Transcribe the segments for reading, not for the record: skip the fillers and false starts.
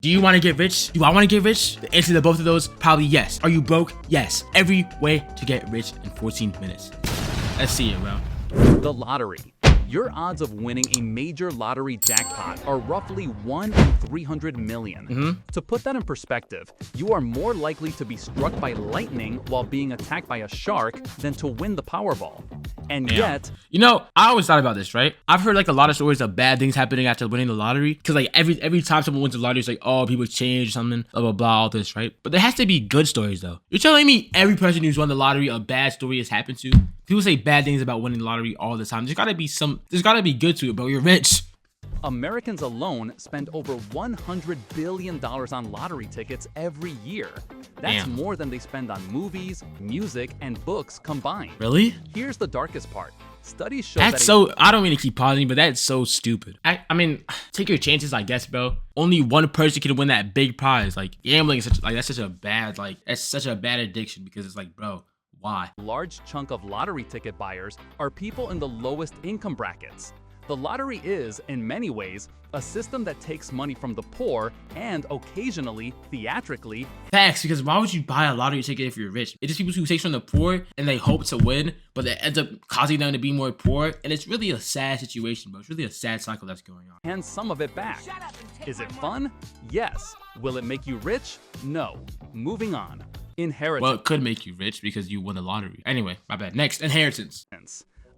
Do you want to get rich? Do I want to get rich? The answer to both of those, probably yes. Are you broke? Yes. Every way to get rich in 14 minutes. Let's see it, bro. The lottery. Your odds of winning a major lottery jackpot are roughly 1 in 300 million. To put that in perspective, you are more likely to be struck by lightning while being attacked by a shark than to win the Powerball. And yet, you know, I always thought about this, right? I've heard like a lot of stories of bad things happening after winning the lottery. Cause like every time someone wins the lottery, it's like, oh, people change or something, blah, blah, blah, all this, right? But there has to be good stories though. You're telling me every person who's won the lottery, a bad story has happened to? People say bad things about winning the lottery all the time. There's gotta be good to it, bro. You're rich. Americans alone spend over $100 billion on lottery tickets every year. That's more than they spend on movies, music, and books combined. Really? Here's the darkest part. Studies show that's so, I don't mean to keep pausing, but that's so stupid. I mean, take your chances, I guess, bro. Only one person can win that big prize. Like, gambling is that's such a bad addiction because it's like, bro, why? A large chunk of lottery ticket buyers are people in the lowest income brackets. The lottery is, in many ways, a system that takes money from the poor and occasionally, theatrically, facts, because why would you buy a lottery ticket if you're rich? It's just people who take from the poor and they hope to win, but it ends up causing them to be more poor. And it's really a sad situation, bro. It's really a sad cycle that's going on. And some of it back. Is it fun? Yes. Will it make you rich? No. Moving on. Inheritance. Well, it could make you rich because you won the lottery. Anyway, my bad. Next, inheritance.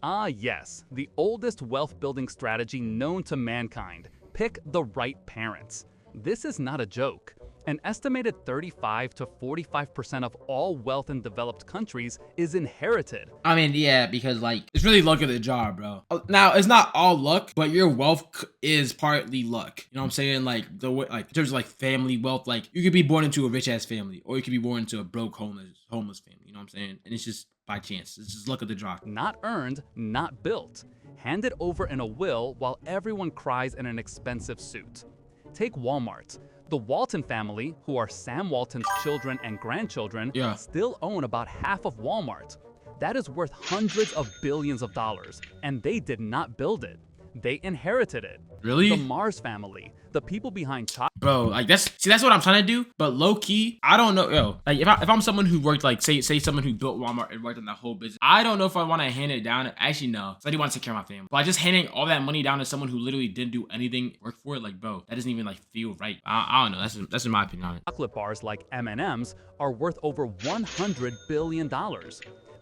Ah, yes, the oldest wealth-building strategy known to mankind. Pick the right parents. This is not a joke. An estimated 35 to 45% of all wealth in developed countries is inherited. I mean, yeah, because like it's really luck of the draw, bro. Now, it's not all luck, but your wealth is partly luck. You know what I'm saying? Like in terms of like family wealth, like you could be born into a rich ass family, or you could be born into a broke homeless family. You know what I'm saying? And it's just by chance. It's just luck of the draw. Not earned, not built. Handed over in a will while everyone cries in an expensive suit. Take Walmart. The Walton family, who are Sam Walton's children and grandchildren, still own about half of Walmart. That is worth hundreds of billions of dollars, and they did not build it. They inherited it. Really? The Mars family, the people behind Bro, like that's what I'm trying to do, but low key, I don't know, yo. Like if I'm someone who worked like say someone who built Walmart and worked on that whole business, I don't know if I want to hand it down. Actually, no. So I do want to take care of my family. But just handing all that money down to someone who literally didn't do anything, work for it, like bro, that doesn't even like feel right. I don't know. That's in my opinion on it. Chocolate bars like M&Ms are worth over $100 billion.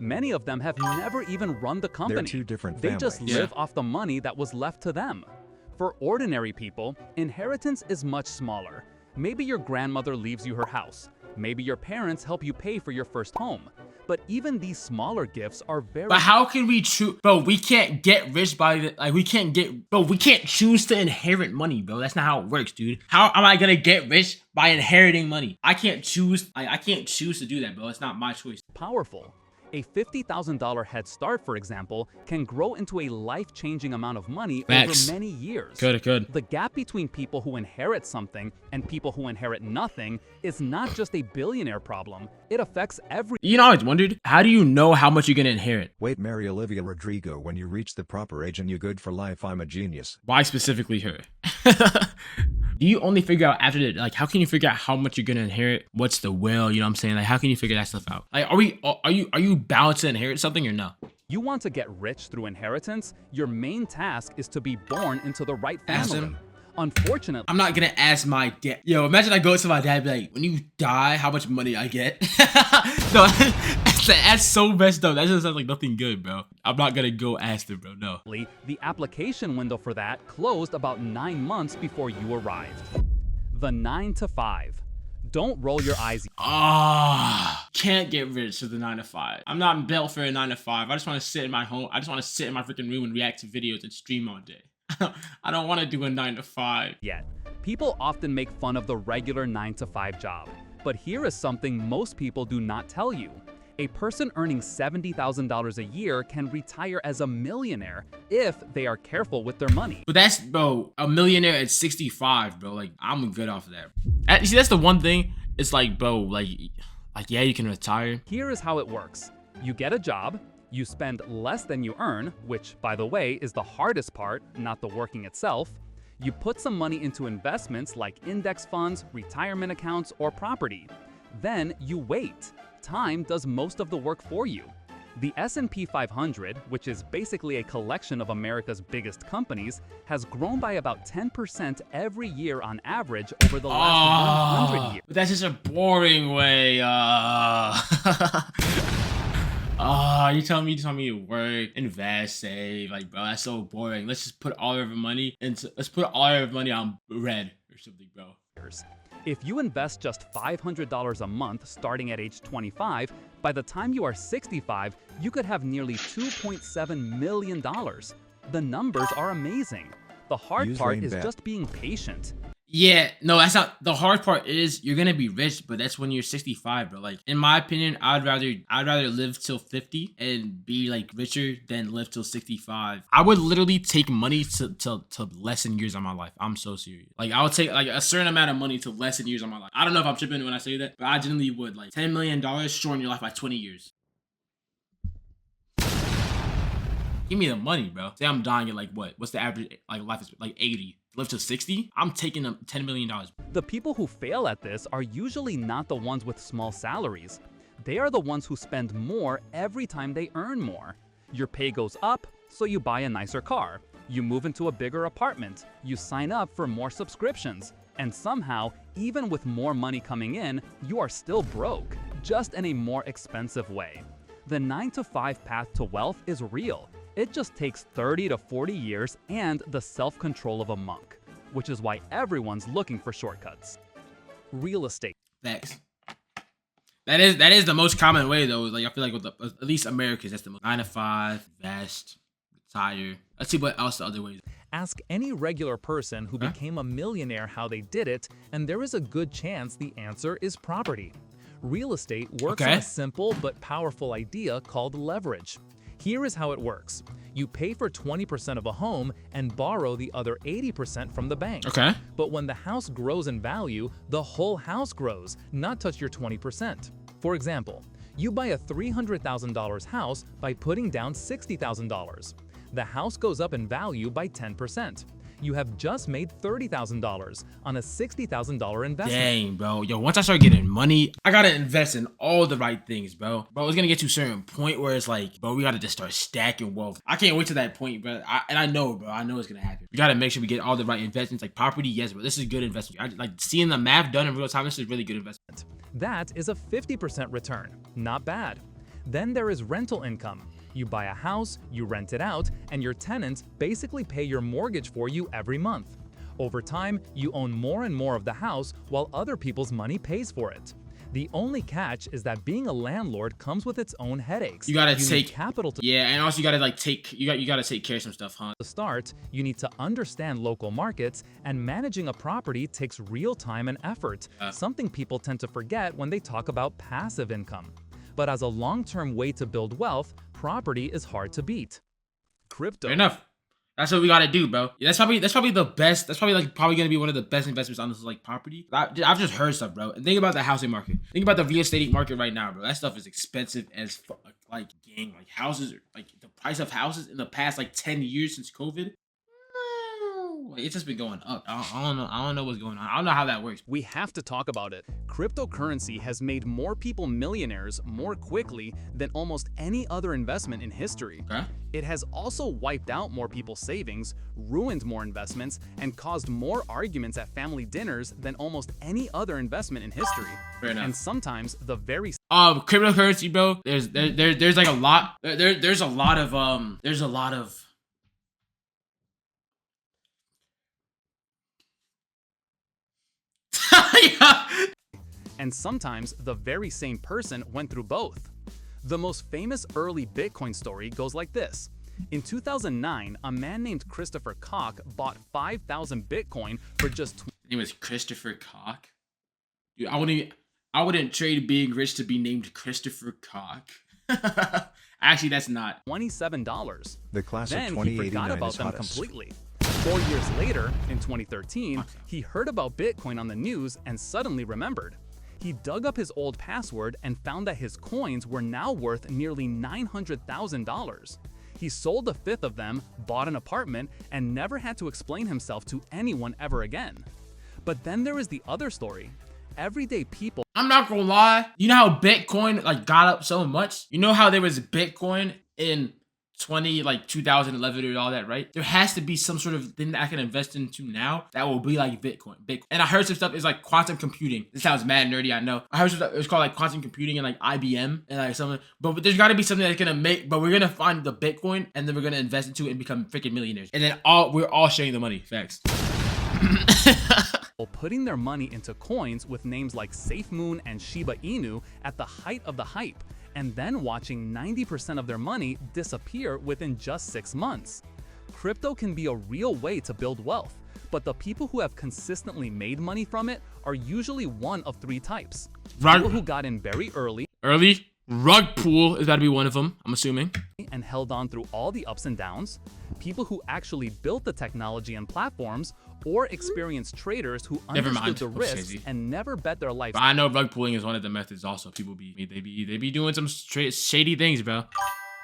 Many of them have never even run the company. They're two different They families. just live off the money that was left to them. For ordinary people, inheritance is much smaller. Maybe your grandmother leaves you her house. Maybe your parents help you pay for your first home. But even these smaller gifts are very— But how can we choose? Bro, we can't get rich by the— like, we can't choose to inherit money, bro. That's not how it works, dude. How am I gonna get rich by inheriting money? I can't choose to do that, bro. It's not my choice. Powerful. A $50,000 head start, for example, can grow into a life-changing amount of money over many years. It could. The gap between people who inherit something and people who inherit nothing is not just a billionaire problem. It affects every— You know, I always wondered, how do you know how much you're gonna inherit? Wait, marry Olivia Rodrigo when you reach the proper age and you're good for life. I'm a genius. Why specifically her? Do you only figure out after the— like, how can you figure out how much you're gonna inherit? What's the will? You know what I'm saying? Like, how can you figure that stuff out? Like, are you bound to inherit something or no? You want to get rich through inheritance? Your main task is to be born into the right family. Unfortunately, I'm not gonna ask my dad. Yo, imagine I go to my dad and be like, when you die, how much money I get? No, that's so messed up. That just sounds like nothing good, bro. I'm not gonna go ask them, bro. No. The application window for that closed about 9 months before you arrived. The 9 to 5. Don't roll your eyes. Can't get rich with the 9 to 5. I'm not built for a 9 to 5. I just want to sit in my home. I just want to sit in my freaking room and react to videos and stream all day. I don't want to do a 9 to 5. Yet, people often make fun of the regular 9 to 5 job. But here is something most people do not tell you. A person earning $70,000 a year can retire as a millionaire if they are careful with their money. But that's, bro, a millionaire at 65, bro. Like, I'm good off of that. You see, that's the one thing. It's like, bro, like yeah, you can retire. Here is how it works. You get a job. You spend less than you earn, which, by the way, is the hardest part, not the working itself. You put some money into investments like index funds, retirement accounts, or property. Then you wait. Time does most of the work for you. The S&P 500, which is basically a collection of America's biggest companies, has grown by about 10% every year on average over the last 100 years. That's just a boring way. You tell me to work, invest, save. Like, bro, that's so boring. Let's just put all of our money on red or something, bro. If you invest just $500 a month starting at age 25, by the time you are 65, you could have nearly $2.7 million. The numbers are amazing. The hard part is just being patient. Yeah, no, that's not the hard part. Is you're gonna be rich, but that's when you're 65, bro. Like, in my opinion, I'd rather live till 50 and be like richer than live till 65. I would literally take money to lessen years of my life. I'm so serious. Like, I would take like a certain amount of money to lessen years of my life. I don't know if I'm tripping when I say that, but I genuinely would. Like, $10 million shorten your life by 20 years. Give me the money, bro. Say I'm dying at like what? What's the average like life is like 80? Live to 60? I'm taking them $10 million. The people who fail at this are usually not the ones with small salaries. They are the ones who spend more every time they earn more. Your pay goes up, so you buy a nicer car. You move into a bigger apartment. You sign up for more subscriptions. And somehow, even with more money coming in, you are still broke, just in a more expensive way. The 9-to-5 path to wealth is real. It just takes 30 to 40 years and the self-control of a monk, which is why everyone's looking for shortcuts. Real estate. Thanks. That is the most common way though. Like, I feel like with at least Americans, that's the most 9-to-5, invest, retire. Let's see what else the other ways. Ask any regular person who became a millionaire how they did it, and there is a good chance the answer is property. Real estate works on a simple but powerful idea called leverage. Here is how it works. You pay for 20% of a home and borrow the other 80% from the bank. But when the house grows in value, the whole house grows, not touch your 20%. For example, you buy a $300,000 house by putting down $60,000. The house goes up in value by 10%. You have just made $30,000 on a $60,000 investment. Dang, bro. Yo, once I start getting money, I gotta invest in all the right things, bro. Bro, it's gonna get to a certain point where it's like, bro, we gotta just start stacking wealth. I can't wait to that point, bro. I know, bro. I know it's gonna happen. We gotta make sure we get all the right investments, like property. Yes, bro. This is good investment. Like seeing the math done in real time. This is really good investment. That is a 50% return. Not bad. Then there is rental income. You buy a house, you rent it out, and your tenants basically pay your mortgage for you every month. Over time, you own more and more of the house while other people's money pays for it. The only catch is that being a landlord comes with its own headaches. You gotta take capital to and also you gotta like you gotta take care of some stuff, huh? To start, you need to understand local markets, and managing a property takes real time and effort, something people tend to forget when they talk about passive income. But as a long-term way to build wealth, property is hard to beat. Crypto. Fair enough. That's what we gotta do, bro. That's probably the best. That's probably gonna be one of the best investments on this like property. I've just heard stuff, bro. And think about the housing market. Think about the real estate market right now, bro. That stuff is expensive as fuck. Like, gang, like houses, like the price of houses in the past like 10 years since COVID. Like, it's just been going up. I don't know what's going on. I don't know how that works. We have to talk about it. Cryptocurrency has made more people millionaires more quickly than almost any other investment in history. It has also wiped out more people's savings, ruined more investments, and caused more arguments at family dinners than almost any other investment in history. Fair enough. And sometimes the very cryptocurrency, bro. There's like a lot. There's a lot of And sometimes the very same person went through both. The most famous early Bitcoin story goes like this. In 2009, a man named Christopher Koch bought 5,000 Bitcoin for just... His name was Christopher Koch? Dude, I wouldn't trade being rich to be named Christopher Koch. Actually, that's not. $27. The class Then of he 2089 forgot about is them hottest. completely. 4 years later, in 2013, he heard about Bitcoin on the news and suddenly remembered. He dug up his old password and found that his coins were now worth nearly $900,000. He sold a fifth of them, bought an apartment, and never had to explain himself to anyone ever again. But then there is the other story. Everyday people. I'm not gonna lie. You know how Bitcoin like got up so much? You know how there was Bitcoin in 2011 and all that, right? There has to be some sort of thing that I can invest into now that will be like Bitcoin. And I heard some stuff is like quantum computing. This sounds mad nerdy, I know. I heard some stuff, it's called like quantum computing and like IBM and like something. But there's gotta be something that's gonna make, but we're gonna find the Bitcoin and then we're gonna invest into it and become freaking millionaires. And then we're all sharing the money. Facts. Putting their money into coins with names like SafeMoon and Shiba Inu at the height of the hype, and then watching 90% of their money disappear within just 6 months. Crypto can be a real way to build wealth, but the people who have consistently made money from it are usually one of 3 types. People who got in very early. Rug pull is gotta be one of them, I'm assuming. And held on through all the ups and downs. People who actually built the technology and platforms, or experienced traders who understood the risks and never bet their life. I know rug pulling is one of the methods also. People they be doing some shady things, bro.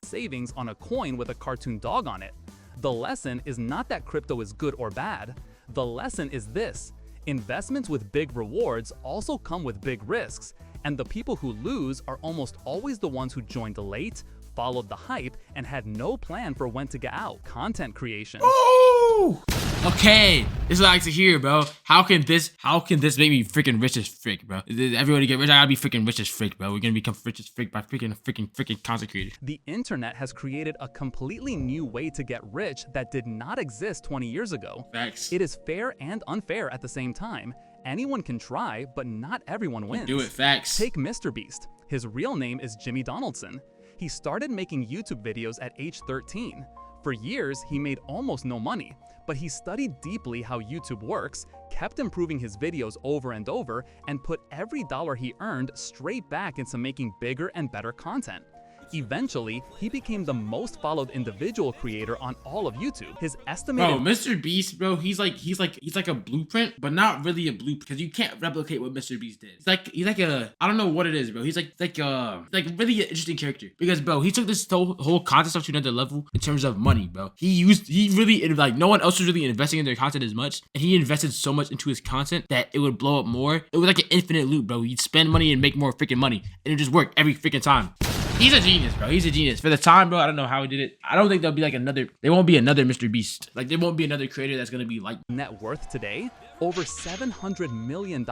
Savings on a coin with a cartoon dog on it. The lesson is not that crypto is good or bad. The lesson is this: investments with big rewards also come with big risks, and the people who lose are almost always the ones who joined late, followed the hype, and had no plan for when to get out. Content creation. Ooh! Okay, this is what I like to hear, bro. How can this make me freaking rich as frick, bro? Everybody get rich, I gotta be freaking rich as frick, bro. We're gonna become rich as frick by freaking content creators. The internet has created a completely new way to get rich that did not exist 20 years ago. Facts. It is fair and unfair at the same time. Anyone can try, but not everyone wins. Do it, facts. Take Mr. Beast. His real name is Jimmy Donaldson. He started making YouTube videos at age 13. For years, he made almost no money, but he studied deeply how YouTube works, kept improving his videos over and over, and put every dollar he earned straight back into making bigger and better content. Eventually, he became the most followed individual creator on all of YouTube. His estimated— Bro, Mr. Beast, bro, he's like a blueprint, but not really a blueprint because you can't replicate what Mr. Beast did. He's like a, I don't know what it is, bro. He's like really an interesting character because, bro, he took this whole content stuff to another level in terms of money, bro. He really, like, no one else was really investing in their content as much, and he invested so much into his content that it would blow up more. It was like an infinite loop, bro. He'd spend money and make more freaking money, and it just worked every freaking time. He's a genius, bro. He's a genius. For the time, bro, I don't know how he did it. I don't think there'll be like there won't be another Mr. Beast. Like, there won't be another creator that's gonna be like— net worth today? Over $700 million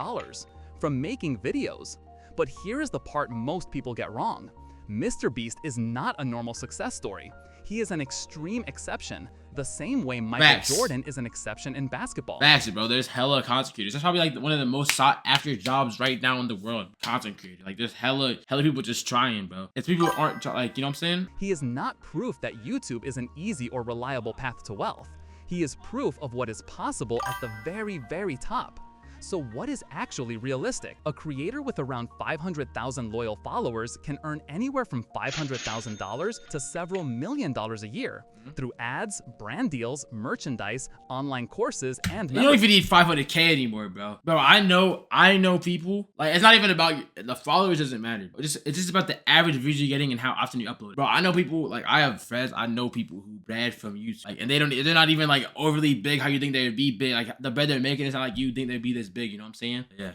from making videos. But here is the part most people get wrong. Mr. Beast is not a normal success story. He is an extreme exception, the same way Michael Jordan is an exception in basketball. Facts, bro. There's hella content creators. That's probably like one of the most sought after jobs right now in the world. Content creator. Like, there's hella people just trying, bro. It's people who aren't like, you know what I'm saying? He is not proof that YouTube is an easy or reliable path to wealth. He is proof of what is possible at the very, very top. So what is actually realistic? A creator with around 500,000 loyal followers can earn anywhere from $500,000 to several $1 million a year through ads, brand deals, merchandise, online courses, and you don't even need 500K anymore, bro. Bro, I know people. Like, it's not even about the followers, doesn't matter. It's just about the average views you're getting and how often you upload. Bro, I know people, like, I have friends, I know people who brand from YouTube, like, and they're not even like overly big how you think they would be big. Like, the bread they're making is not like you think they'd be this big, you know what I'm saying? Yeah.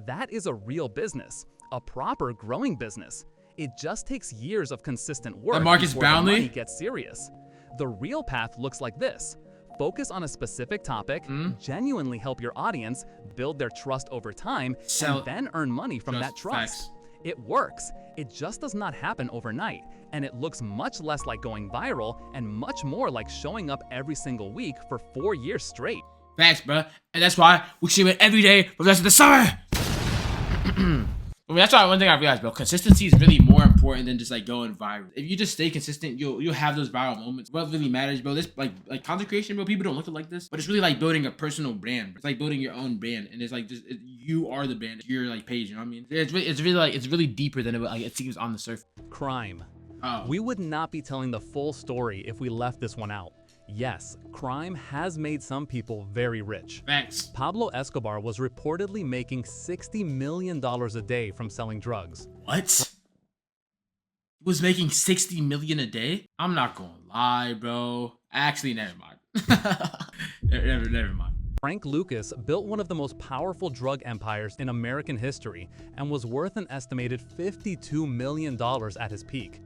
That is a real business, a proper growing business. It just takes years of consistent work Marcus before the Brownlee money gets serious. The real path looks like this. Focus on a specific topic, genuinely help your audience, build their trust over time, and then earn money from that trust. Facts. It works. It just does not happen overnight, and it looks much less like going viral and much more like showing up every single week for 4 years straight. Facts, bro. And that's why we stream it every day for the rest of the summer. I mean, that's why one thing I realized, bro. Consistency is really more important than just like going viral. If you just stay consistent, you'll have those viral moments. What really matters, bro? This like content creation, bro. People don't look at it like this, but it's really like building a personal brand. It's like building your own brand, and it's like you are the brand. Your like page. You know what I mean? It's really deeper than it seems on the surface. Crime. Oh. We would not be telling the full story if we left this one out. Yes, crime has made some people very rich. Facts. Pablo Escobar was reportedly making $60 million a day from selling drugs. What? was making 60 million a day? I'm not gonna lie, bro. Actually, never mind. never mind. Frank Lucas built one of the most powerful drug empires in American history and was worth an estimated $52 million at his peak.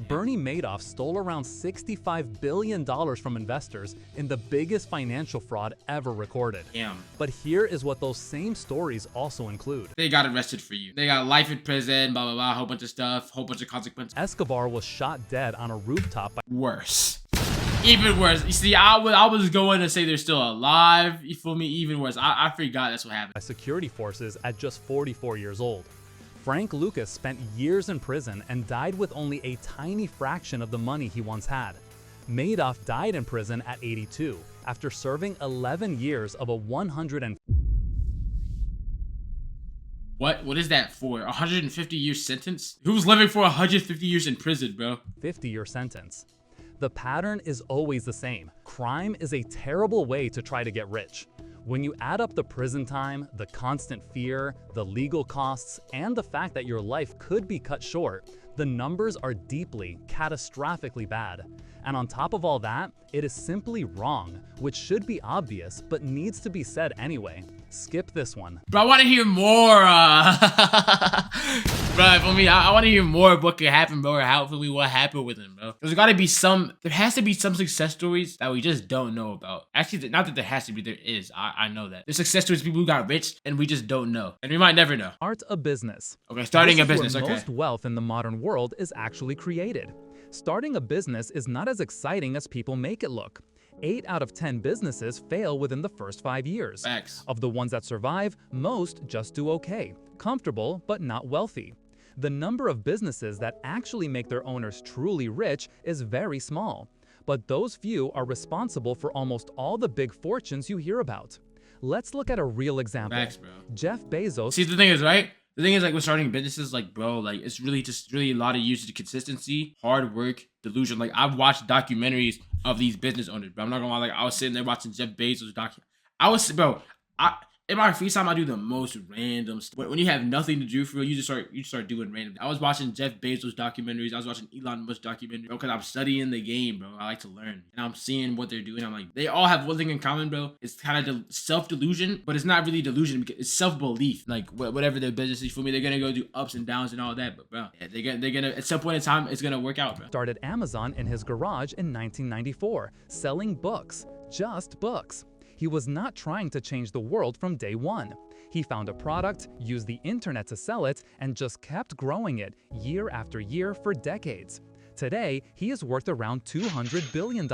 Bernie Madoff stole around $65 billion from investors in the biggest financial fraud ever recorded. Damn. But here is what those same stories also include. They got arrested for you. They got life in prison, blah, blah, blah, whole bunch of stuff, whole bunch of consequences. Escobar was shot dead on a rooftop by Worse. Even worse. You see, I was going to say they're still alive. You feel me? Even worse. I forgot that's what happened. security forces at just 44 years old. Frank Lucas spent years in prison and died with only a tiny fraction of the money he once had. Madoff died in prison at 82 after serving 11 years of a 100 What is that for? 150-year sentence? Who's living for 150 years in prison, bro? 50-year sentence. The pattern is always the same. Crime is a terrible way to try to get rich. When you add up the prison time, the constant fear, the legal costs, and the fact that your life could be cut short, the numbers are deeply, catastrophically bad. And on top of all that, it is simply wrong, which should be obvious but needs to be said anyway. Skip this one. Bro, I want to hear more. Bro, for me, I want to hear more of what could happen, bro, or how, for me, what happened with him, bro. There has to be some success stories that we just don't know about. Actually, not that there has to be, there is. I know that. There's success stories of people who got rich and we just don't know. And we might never know. Start a business. Okay, starting a This is business, where okay. Most wealth in the modern world is actually created. Starting a business is not as exciting as people make it look. 8 out of 10 businesses fail within the first 5 years. Facts. Of the ones that survive, most just do okay, comfortable but not wealthy. The number of businesses that actually make their owners truly rich is very small, but those few are responsible for almost all the big fortunes you hear about. Let's look at a real example. Facts, bro. Jeff Bezos. See, the thing is, right? The thing is, like, with starting businesses, like, bro, like, it's really just really a lot of usage of consistency, hard work, delusion. Like, I've watched documentaries of these business owners, but I'm not gonna lie, like, I was sitting there watching Jeff Bezos in my free time, I do the most random stuff. When you have nothing to do for real, you just start doing random. I was watching Jeff Bezos documentaries. I was watching Elon Musk documentaries, bro, because I'm studying the game, bro. I like to learn, and I'm seeing what they're doing. I'm like, they all have one thing in common, bro. It's kind of self-delusion, but it's not really delusion because it's self-belief. Like whatever their business is, for me, they're gonna go do ups and downs and all that. But bro, yeah, they're gonna at some point in time, it's gonna work out, bro. Started Amazon in his garage in 1994, selling books, just books. He was not trying to change the world from day one. He found a product, used the internet to sell it, and just kept growing it year after year for decades. Today, he is worth around $200 billion.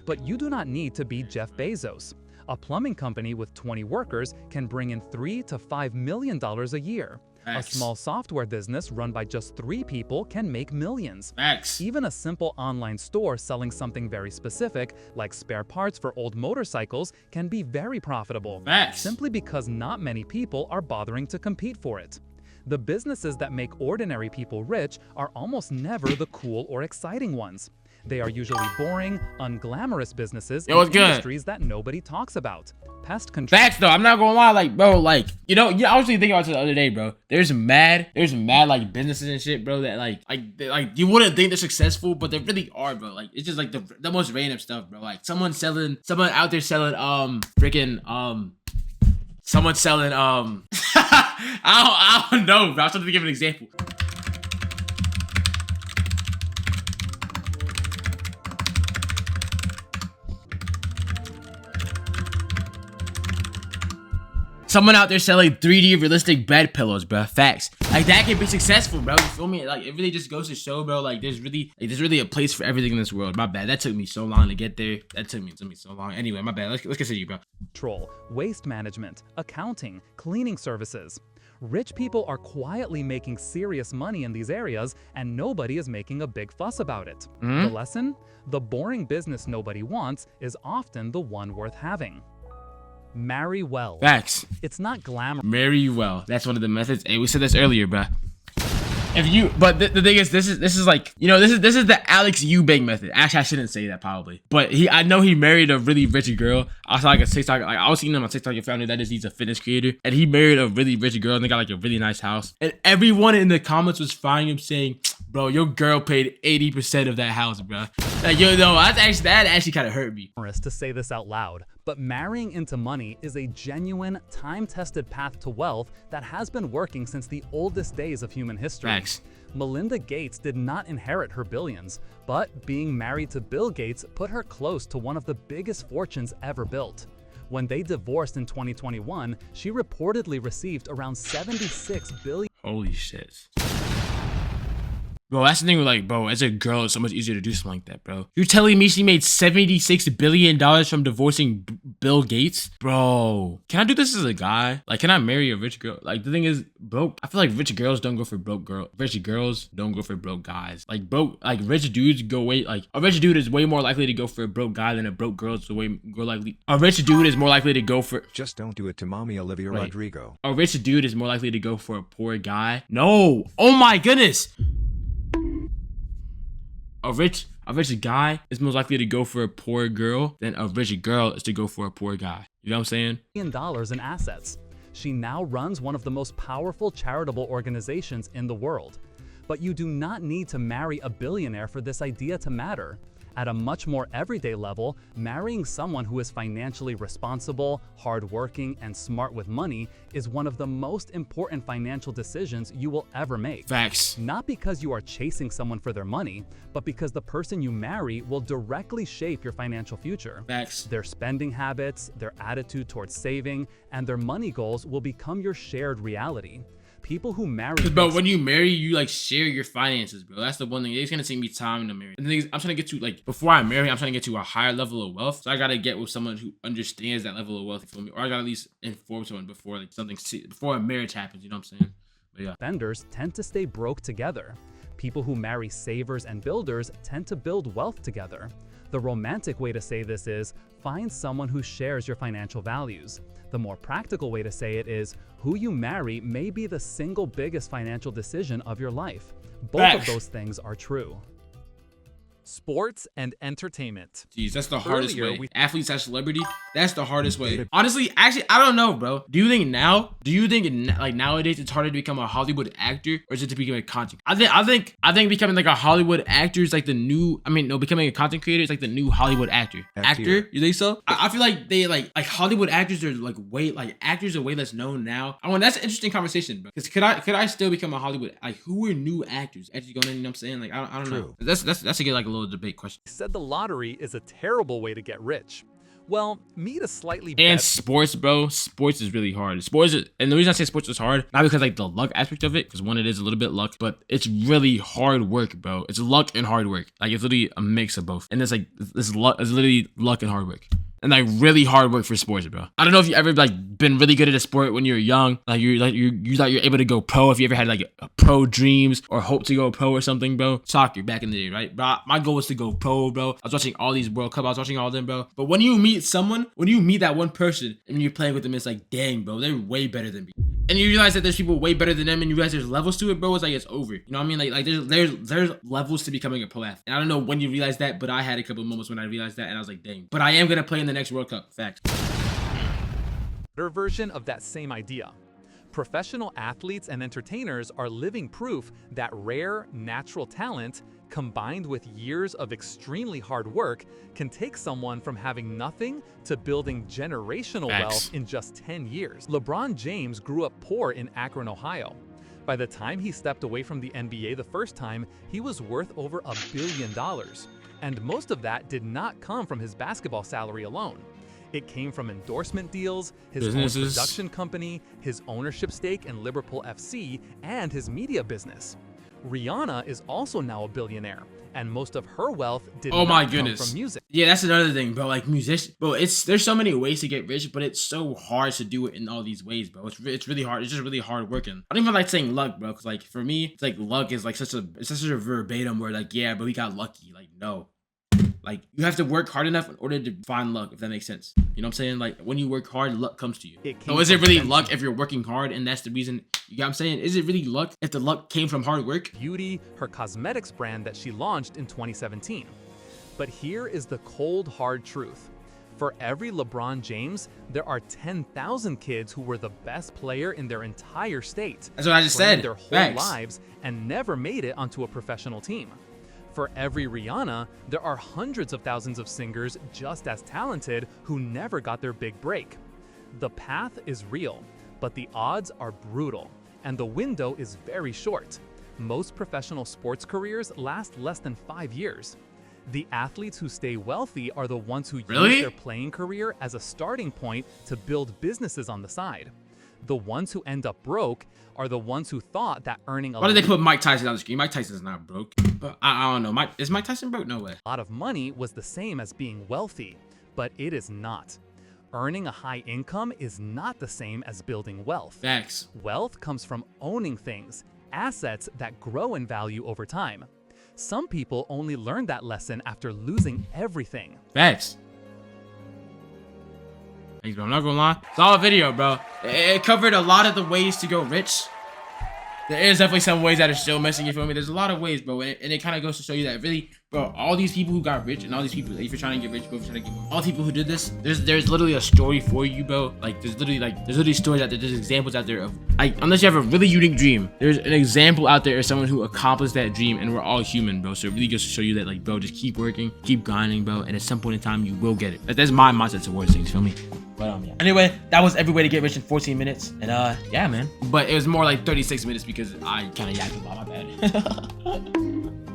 But you do not need to be Jeff Bezos. A plumbing company with 20 workers can bring in $3 to $5 million a year. Facts. A small software business run by just 3 people can make millions. Facts. Even a simple online store selling something very specific, like spare parts for old motorcycles, can be very profitable. Facts. Simply because not many people are bothering to compete for it. The businesses that make ordinary people rich are almost never the cool or exciting ones. They are usually boring, unglamorous businesses in industries that nobody talks about. Pest control. Facts though, I'm not gonna lie, like, bro, like, you know, I was really thinking about it the other day, bro. There's mad like businesses and shit, bro, that like you wouldn't think they're successful, but they really are, bro. Like, it's just like the most random stuff, bro. Like someone out there selling someone selling I don't know, bro. I was trying to give an example. Someone out there selling 3D realistic bed pillows, bro. Facts. Like, that can be successful, bro. You feel me? Like, it really just goes to show, bro. Like, there's really a place for everything in this world. My bad. That took me so long to get there. That took me so long. Anyway, my bad. Let's continue, bro. Control, waste management, accounting, cleaning services. Rich people are quietly making serious money in these areas, and nobody is making a big fuss about it. The lesson? The boring business nobody wants is often the one worth having. Marry well. Facts. It's not glamour. Marry well. That's one of the methods. Hey, we said this earlier, bro. But the thing is, this is like, you know, this is the Alex Eubank method. Actually, I shouldn't say that probably. But I know he married a really rich girl. I saw like a TikTok, like I was seeing him on TikTok and found out that he's a fitness creator. And he married a really rich girl and they got like a really nice house. And everyone in the comments was finding him saying, bro, your girl paid 80% of that house, bro. Like, yo, no, that actually kind of hurt me. To say this out loud, but marrying into money is a genuine, time-tested path to wealth that has been working since the oldest days of human history. Facts. Melinda Gates did not inherit her billions, but being married to Bill Gates put her close to one of the biggest fortunes ever built. When they divorced in 2021, she reportedly received around $76 billion. Holy shit. Bro, that's the thing with like, bro, as a girl, it's so much easier to do something like that, bro. You're telling me she made $76 billion from divorcing Bill Gates? Bro, can I do this as a guy? Like, can I marry a rich girl? Like, the thing is, broke, I feel like rich girls don't go for broke girls. Rich girls don't go for broke guys. Like, rich dudes go way, like, a rich dude is way more likely to go for a broke guy than a broke girl. So a rich dude is more likely to go for... Just don't do it to mommy Olivia Rodrigo. A rich dude is more likely to go for a poor guy. No. Oh my goodness. A rich guy is most likely to go for a poor girl than a rich girl is to go for a poor guy. You know what I'm saying? In assets. She now runs one of the most powerful charitable organizations in the world. But you do not need to marry a billionaire for this idea to matter. At a much more everyday level, marrying someone who is financially responsible, hardworking, and smart with money is one of the most important financial decisions you will ever make. Facts. Not because you are chasing someone for their money, but because the person you marry will directly shape your financial future. Facts. Their spending habits, their attitude towards saving, and their money goals will become your shared reality. People who marry... Bro, when you marry, you like share your finances, bro. That's the one thing. It's gonna take me time to marry. And the thing is, I'm trying to get to, like, before I marry, I'm trying to get to a higher level of wealth. So I gotta get with someone who understands that level of wealth for me. Or I gotta at least inform someone before before a marriage happens, you know what I'm saying? But yeah. Spenders tend to stay broke together. People who marry savers and builders tend to build wealth together. The romantic way to say this is, find someone who shares your financial values. The more practical way to say it is, who you marry may be the single biggest financial decision of your life. Both of those things are true. Sports and entertainment. Jeez, that's the hardest Earlier, way. Athletes as celebrity, that's the hardest way. Honestly, actually, I don't know, bro. Do you think like nowadays it's harder to become a Hollywood actor or is it to become a content? I think becoming like a Hollywood actor is like the new. Becoming a content creator is like the new Hollywood actor. Actor, you think so? I feel like they like Hollywood actors are actors are way less known now. That's an interesting conversation, bro. Because could I still become a Hollywood? Like, who are new actors actually going in? You know what I'm saying? Like, I don't know. That's a good like little debate question. Said the lottery is a terrible way to get rich. Well, meet a slightly and sports, bro. Sports is really hard. And the reason I say sports is hard, not because like the luck aspect of it, because one, it is a little bit luck, but it's really hard work, bro. It's luck and hard work. Like, it's literally a mix of both. And it's like it's literally luck and hard work. And like really hard work for sports, bro. I don't know if you ever like been really good at a sport when you were young. Like you thought you're able to go pro. If you ever had like a pro dreams or hope to go pro or something, bro. Soccer back in the day, right? Bro, my goal was to go pro, bro. I was watching all these World Cup. I was watching all of them, bro. But when you meet that one person and you're playing with them, it's like, dang, bro, they're way better than me. And you realize that there's people way better than them, and you realize there's levels to it, bro. It's like it's over. You know what I mean? Like there's levels to becoming a pro athlete. And I don't know when you realize that, but I had a couple of moments when I realized that, and I was like, dang. But I am gonna play in the next World Cup. Facts. Better version of that same idea. Professional athletes and entertainers are living proof that rare, natural talent, combined with years of extremely hard work, can take someone from having nothing to building generational wealth in just 10 years. LeBron James grew up poor in Akron, Ohio. By the time he stepped away from the NBA the first time, he was worth over $1 billion. And most of that did not come from his basketball salary alone. It came from endorsement deals, his own production company, his ownership stake in Liverpool FC, and his media business. Rihanna is also now a billionaire, and most of her wealth did not come from music. Yeah, that's another thing, bro. Like musicians, bro. There's so many ways to get rich, but it's so hard to do it in all these ways, bro. It's really hard. It's just really hard working. I don't even like saying luck, bro, because like for me, it's like luck is like such a verbatim word. Like, yeah, but we got lucky. Like, no. Like, you have to work hard enough in order to find luck, if that makes sense. You know what I'm saying? Like, when you work hard, luck comes to you. So is it really luck if you're working hard and that's the reason? You know what I'm saying? Is it really luck if the luck came from hard work? Beauty, her cosmetics brand that she launched in 2017. But here is the cold, hard truth. For every LeBron James, there are 10,000 kids who were the best player in their entire state. That's what I just trained said. Their whole Facts. lives and never made it onto a professional team. For every Rihanna, there are hundreds of thousands of singers just as talented who never got their big break. The path is real, but the odds are brutal, and the window is very short. Most professional sports careers last less than 5 years. The athletes who stay wealthy are the ones who use their playing career as a starting point to build businesses on the side. The ones who end up broke are the ones who thought that earning a Why did they put Mike Tyson on the screen? Mike Tyson's not broke. But I don't know. Is Mike Tyson broke? No way. lot of money was the same as being wealthy, but it is not. Earning a high income is not the same as building wealth. Facts. Wealth comes from owning things, assets that grow in value over time. Some people only learn that lesson after losing everything. Facts. Thanks, bro. I'm not gonna lie. Solid video, bro. It covered a lot of the ways to go rich. There is definitely some ways that are still missing, you feel me? There's a lot of ways, bro. And it kind of goes to show you that really, bro, all these people who got rich and all these people, if you're trying to get rich, bro, if you're trying to get all the people who did this, there's literally a story for you, bro. Like, there's literally stories out there, there's examples out there of, like, unless you have a really unique dream, there's an example out there of someone who accomplished that dream, and we're all human, bro. So it really goes to show you that, like, bro, just keep working, keep grinding, bro, and at some point in time, you will get it. That's my mindset towards things, feel me? But yeah. Anyway, that was every way to get rich in 14 minutes. And yeah, man. But it was more like 36 minutes because I kind of yacked a lot, my bad.